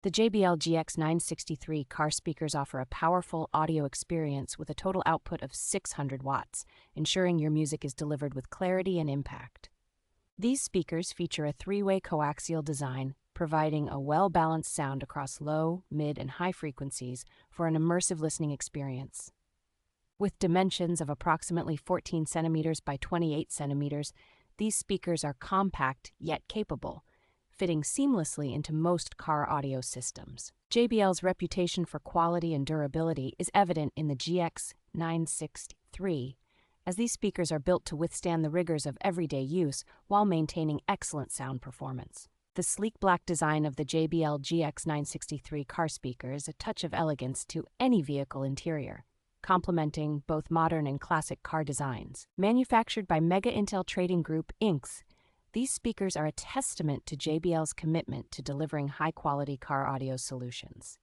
The JBL GX963 car speakers offer a powerful audio experience with a total output of 600 watts, ensuring your music is delivered with clarity and impact. These speakers feature a three-way coaxial design, providing a well-balanced sound across low, mid, and high frequencies for an immersive listening experience. With dimensions of approximately 14 centimeters by 28 centimeters, these speakers are compact yet capable, fitting seamlessly into most car audio systems. JBL's reputation for quality and durability is evident in the GX963, as these speakers are built to withstand the rigors of everyday use while maintaining excellent sound performance. The sleek black design of the JBL GX963 car speaker is a touch of elegance to any vehicle interior, complementing both modern and classic car designs. Manufactured by MEGA INT'L TRADING GROUP, Inc., these speakers are a testament to JBL's commitment to delivering high-quality car audio solutions.